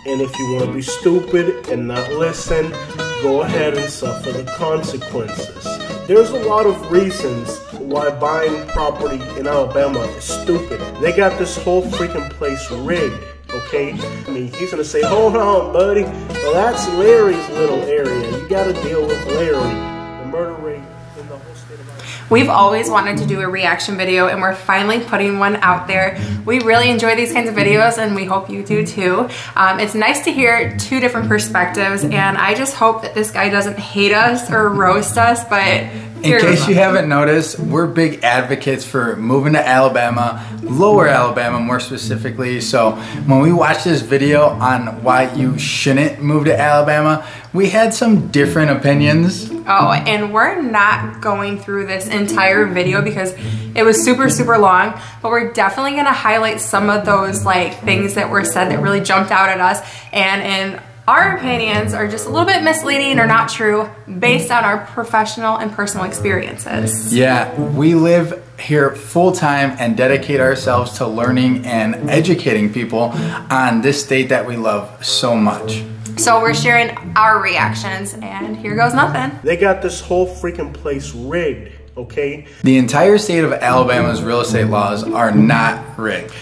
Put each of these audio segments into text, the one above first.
And if you want to be stupid and not listen, go ahead and suffer the consequences. There's a lot of reasons why buying property in Alabama is stupid. They got this whole freaking place rigged, okay? I mean, he's gonna say, hold on, buddy. Well, that's Larry's little area. You gotta deal with Larry. The murder rate in the whole state of Alabama. We've always wanted to do a reaction video, and we're finally putting one out there. We really enjoy these kinds of videos, and we hope you do too. It's nice to hear two different perspectives, and I just hope that this guy doesn't hate us or roast us, but in case you haven't noticed, we're big advocates for moving to Alabama, lower Alabama more specifically. So when we watched this video on why you shouldn't move to Alabama, we had some different opinions. Oh, and we're not going through this entire video because it was super long, but we're definitely gonna highlight some of those things that were said that really jumped out at us, and in our opinions are just a little bit misleading or not true based on our professional and personal experiences. Yeah, we live here full-time and dedicate ourselves to learning and educating people on this state that we love so much. So we're sharing our reactions, and here goes nothing. They got this whole freaking place rigged, okay? The entire state of Alabama's real estate laws are not rigged.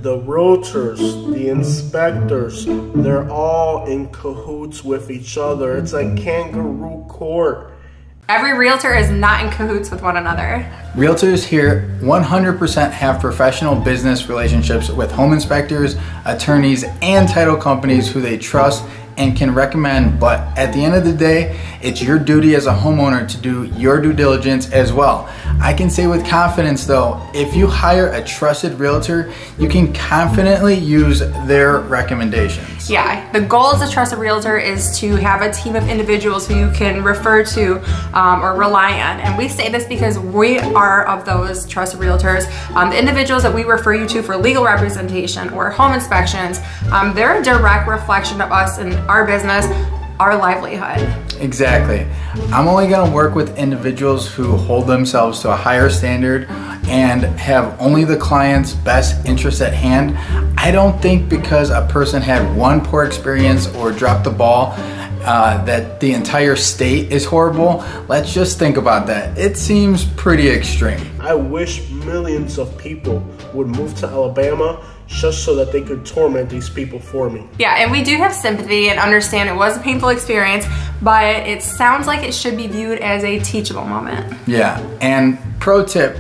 The realtors, the inspectors, they're all in cahoots with each other. It's like kangaroo court. Every realtor is not in cahoots with one another. Realtors here 100% have professional business relationships with home inspectors, attorneys, and title companies who they trust and can recommend, but at the end of the day, it's your duty as a homeowner to do your due diligence as well. I can say with confidence though, if you hire a trusted realtor, you can confidently use their recommendations. Yeah, the goal as a trusted realtor is to have a team of individuals who you can refer to or rely on. And we say this because we are of those trusted realtors. The individuals that we refer you to for legal representation or home inspections, they're a direct reflection of us and our business, our livelihood. Exactly. I'm only going to work with individuals who hold themselves to a higher standard and have only the client's best interest at hand. I don't think because a person had one poor experience or dropped the ball that the entire state is horrible. Let's just think about that. It seems pretty extreme. I wish millions of people would move to Alabama just so that they could torment these people for me. Yeah, and we do have sympathy and understand it was a painful experience, but it sounds like it should be viewed as a teachable moment. Yeah, and pro tip,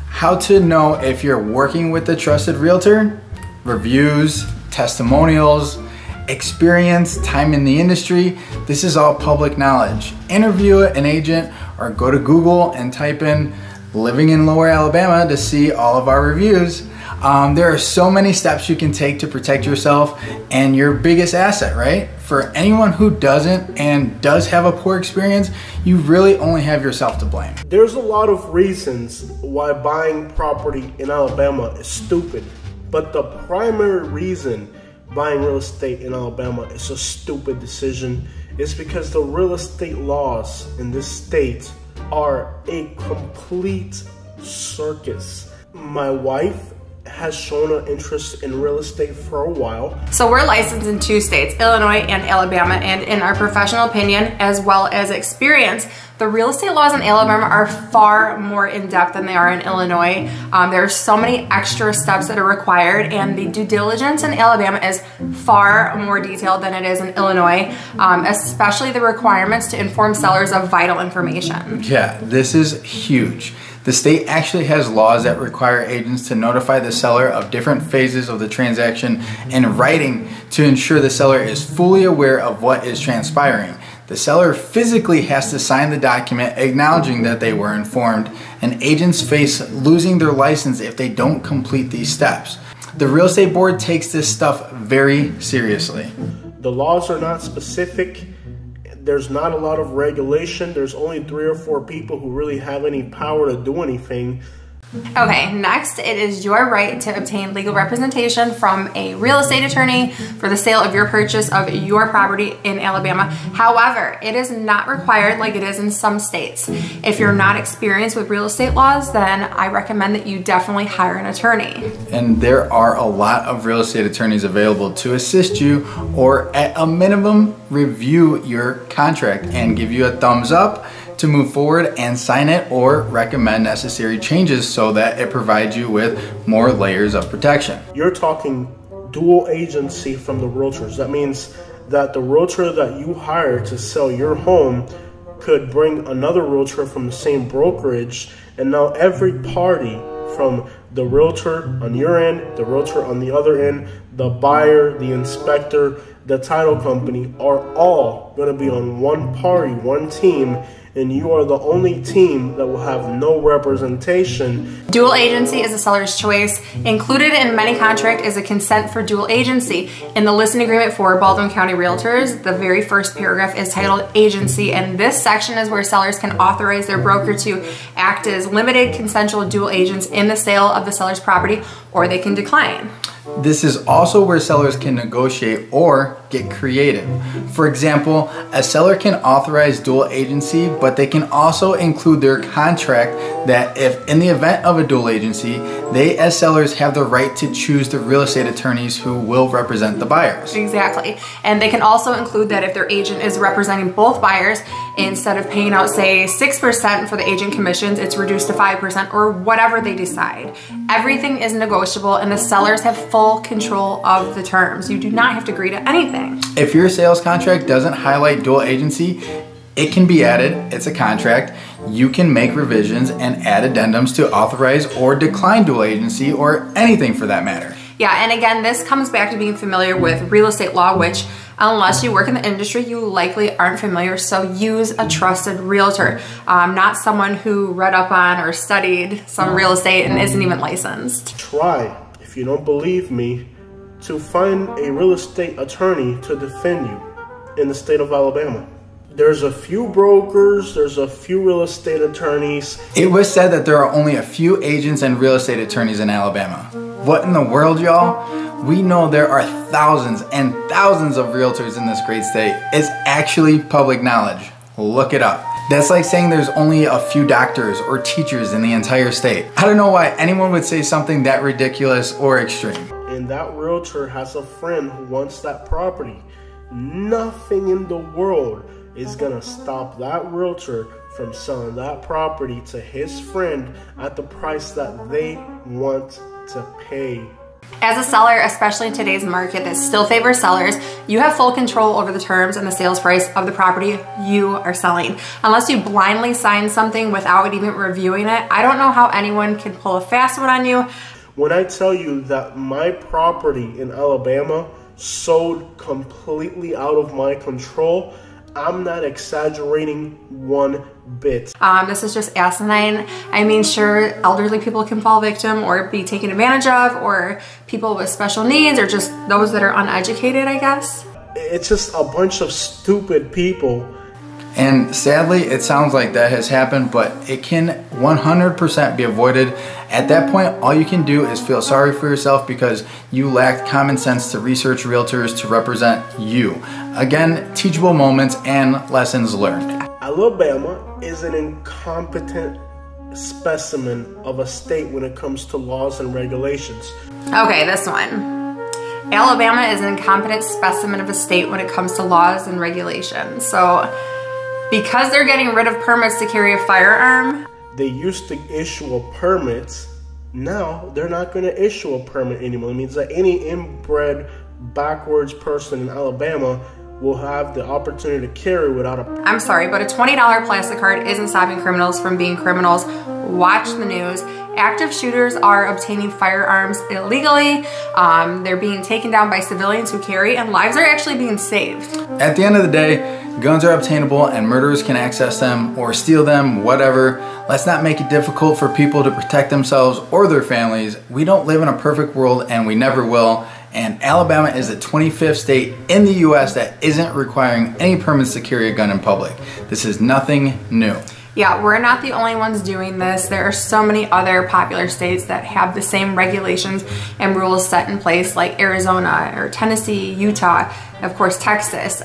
how to know if you're working with a trusted realtor: reviews, testimonials, experience, time in the industry. This is all public knowledge. Interview an agent or go to Google and type in living in Lower Alabama to see all of our reviews. There are so many steps you can take to protect yourself and your biggest asset, right? For anyone who doesn't and does have a poor experience, you really only have yourself to blame. There's a lot of reasons why buying property in Alabama is stupid, but the primary reason buying real estate in Alabama is a stupid decision is because the real estate laws in this state are a complete circus. My wife has shown an interest in real estate for a while. So we're licensed in 2 states, Illinois and Alabama, and in our professional opinion as well as experience, the real estate laws in Alabama are far more in-depth than they are in Illinois. There are so many extra steps that are required, and the due diligence in Alabama is far more detailed than it is in Illinois, especially the requirements to inform sellers of vital information. Yeah, this is huge. The state actually has laws that require agents to notify the seller of different phases of the transaction in writing to ensure the seller is fully aware of what is transpiring. The seller physically has to sign the document acknowledging that they were informed, and agents face losing their license if they don't complete these steps. The real estate board takes this stuff very seriously. The laws are not specific. There's not a lot of regulation. There's only 3 or 4 people who really have any power to do anything. Okay, next, it is your right to obtain legal representation from a real estate attorney for the sale of your purchase of your property in Alabama. However, it is not required like it is in some states. If you're not experienced with real estate laws, then I recommend that you definitely hire an attorney. And there are a lot of real estate attorneys available to assist you, or at a minimum, review your contract and give you a thumbs up to move forward and sign it, or recommend necessary changes so that it provides you with more layers of protection. You're talking dual agency from the realtors. That means that the realtor that you hire to sell your home could bring another realtor from the same brokerage, and now every party from the realtor on your end, the realtor on the other end, the buyer, the inspector, the title company are all going to be on one party, one team, and you are the only team that will have no representation. Dual agency is a seller's choice. Included in many contract is a consent for dual agency. In the listing agreement for Baldwin County Realtors, the very first paragraph is titled Agency, and this section is where sellers can authorize their broker to act as limited consensual dual agents in the sale of the seller's property, or they can decline. This is also where sellers can negotiate or get creative. For example, a seller can authorize dual agency, but they can also include their contract that if in the event of a dual agency, they as sellers have the right to choose the real estate attorneys who will represent the buyers. Exactly. And they can also include that if their agent is representing both buyers, instead of paying out, say, 6% for the agent commissions, it's reduced to 5% or whatever they decide. Everything is negotiable and the sellers have full control of the terms. You do not have to agree to anything. If your sales contract doesn't highlight dual agency, it can be added. It's a contract. You can make revisions and add addendums to authorize or decline dual agency, or anything for that matter. Yeah, and again, this comes back to being familiar with real estate law, which unless you work in the industry, you likely aren't familiar, so use a trusted realtor, not someone who read up on or studied some real estate and isn't even licensed. Try, if you don't believe me, to find a real estate attorney to defend you in the state of Alabama. There's a few brokers, there's a few real estate attorneys. It was said that there are only a few agents and real estate attorneys in Alabama. What in the world, y'all? We know there are thousands and thousands of realtors in this great state. It's actually public knowledge. Look it up. That's like saying there's only a few doctors or teachers in the entire state. I don't know why anyone would say something that ridiculous or extreme. And that realtor has a friend who wants that property. Nothing in the world is gonna stop that realtor from selling that property to his friend at the price that they want to pay. As a seller, especially in today's market that still favors sellers, you have full control over the terms and the sales price of the property you are selling. Unless you blindly sign something without even reviewing it, I don't know how anyone can pull a fast one on you. When I tell you that my property in Alabama sold completely out of my control, I'm not exaggerating one bit. This is just asinine. I mean, sure, elderly people can fall victim or be taken advantage of, or people with special needs, or just those that are uneducated, I guess. It's just a bunch of stupid people. And sadly, it sounds like that has happened, but it can 100% be avoided. At that point, all you can do is feel sorry for yourself because you lacked common sense to research realtors to represent you. Again, teachable moments and lessons learned. Alabama is an incompetent specimen of a state when it comes to laws and regulations. Okay, this one. Alabama is an incompetent specimen of a state when it comes to laws and regulations. So, because they're getting rid of permits to carry a firearm. They used to issue a permit. Now they're not going to issue a permit anymore. It means that any inbred, backwards person in Alabama will have the opportunity to carry without a... I'm sorry, but a $20 plastic card isn't stopping criminals from being criminals. Watch the news. Active shooters are obtaining firearms illegally. They're being taken down by civilians who carry, and lives are actually being saved. At the end of the day, guns are obtainable and murderers can access them or steal them, whatever. Let's not make it difficult for people to protect themselves or their families. We don't live in a perfect world and we never will. And Alabama is the 25th state in the US that isn't requiring any permits to carry a gun in public. This is nothing new. Yeah, we're not the only ones doing this. There are so many other popular states that have the same regulations and rules set in place, like Arizona or Tennessee, Utah, of course, Texas.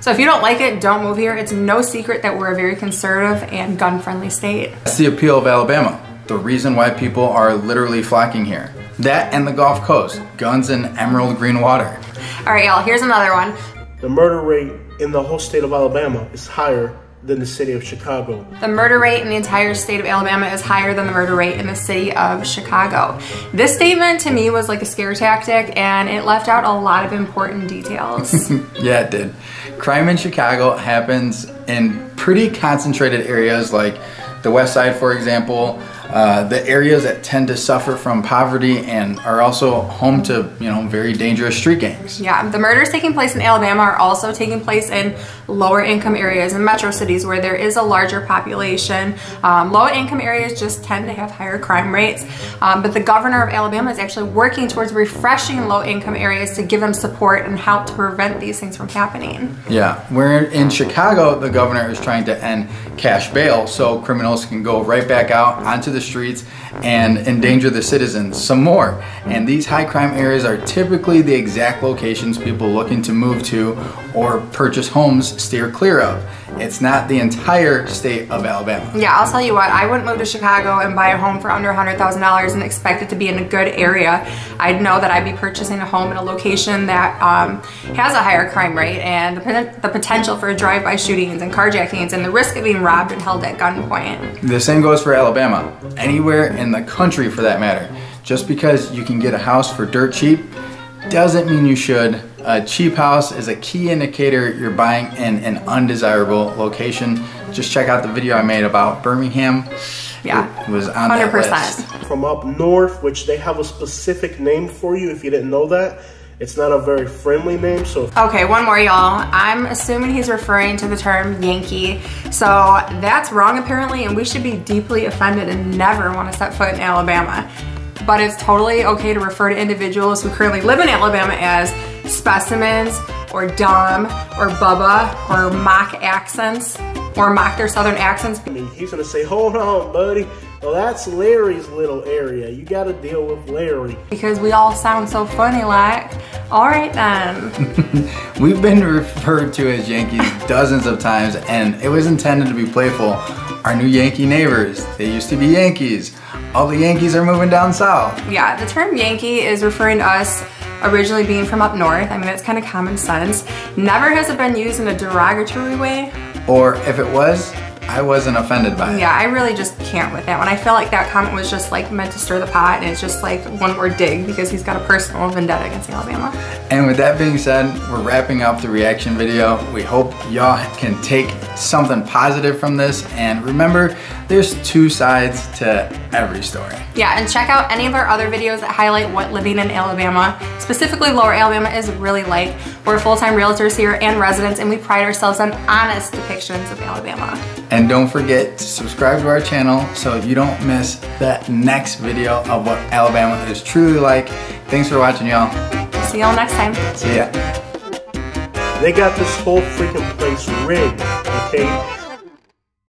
So if you don't like it, don't move here. It's no secret that we're a very conservative and gun-friendly state. That's the appeal of Alabama. The reason why people are literally flocking here. That and the Gulf Coast, guns and emerald green water. All right, y'all, here's another one. The murder rate in the whole state of Alabama is higher than the city of Chicago. The murder rate in the entire state of Alabama is higher than the murder rate in the city of Chicago. This statement to me was like a scare tactic, and it left out a lot of important details. Yeah, it did. Crime in Chicago happens in pretty concentrated areas like the West Side, for example, the areas that tend to suffer from poverty and are also home to, very dangerous street gangs. Yeah, the murders taking place in Alabama are also taking place in lower income areas and metro cities where there is a larger population. Low income areas just tend to have higher crime rates, but the governor of Alabama is actually working towards refreshing low income areas to give them support and help to prevent these things from happening. Yeah, where in Chicago, the governor is trying to end cash bail so criminals can go right back out onto the streets and endanger the citizens some more. And these high crime areas are typically the exact locations people looking to move to or purchase homes steer clear of. It's not the entire state of Alabama. Yeah, I'll tell you what, I wouldn't move to Chicago and buy a home for under $100,000 and expect it to be in a good area. I'd know that I'd be purchasing a home in a location that has a higher crime rate and the potential for drive-by shootings and carjackings and the risk of being robbed and held at gunpoint. The same goes for Alabama. Anywhere in the country for that matter. Just because you can get a house for dirt cheap doesn't mean you should. A cheap house is a key indicator you're buying in an undesirable location. Just check out the video I made about Birmingham. Yeah, it was on 100%. that list. From up north, which they have a specific name for you if you didn't know that. It's not a very friendly name, so... Okay, one more, y'all. I'm assuming he's referring to the term Yankee. So that's wrong apparently, and we should be deeply offended and never want to set foot in Alabama. But it's totally okay to refer to individuals who currently live in Alabama as specimens, or dumb, or bubba, or mock accents, or mock their southern accents. I mean, he's gonna say, hold on, buddy. Well, that's Larry's little area. You gotta deal with Larry. Because we all sound so funny like. All right then. We've been referred to as Yankees dozens of times, and it was intended to be playful. Our new Yankee neighbors, they used to be Yankees. All the Yankees are moving down south. Yeah, the term Yankee is referring to us originally being from up north. I mean, that's kind of common sense. Never has it been used in a derogatory way. Or if it was, I wasn't offended by it. Yeah, I really just can't with that one. I feel like that comment was just like meant to stir the pot, and it's just like one more dig because he's got a personal vendetta against Alabama. And with that being said, we're wrapping up the reaction video. We hope y'all can take something positive from this, and remember, there's two sides to every story. Yeah, and check out any of our other videos that highlight what living in Alabama, specifically Lower Alabama, is really like. We're full-time realtors here and residents, and we pride ourselves on honest depictions of Alabama. And don't forget to subscribe to our channel so you don't miss the next video of what Alabama is truly like. Thanks for watching, y'all. See y'all next time. See ya. They got this whole freaking place rigged, okay?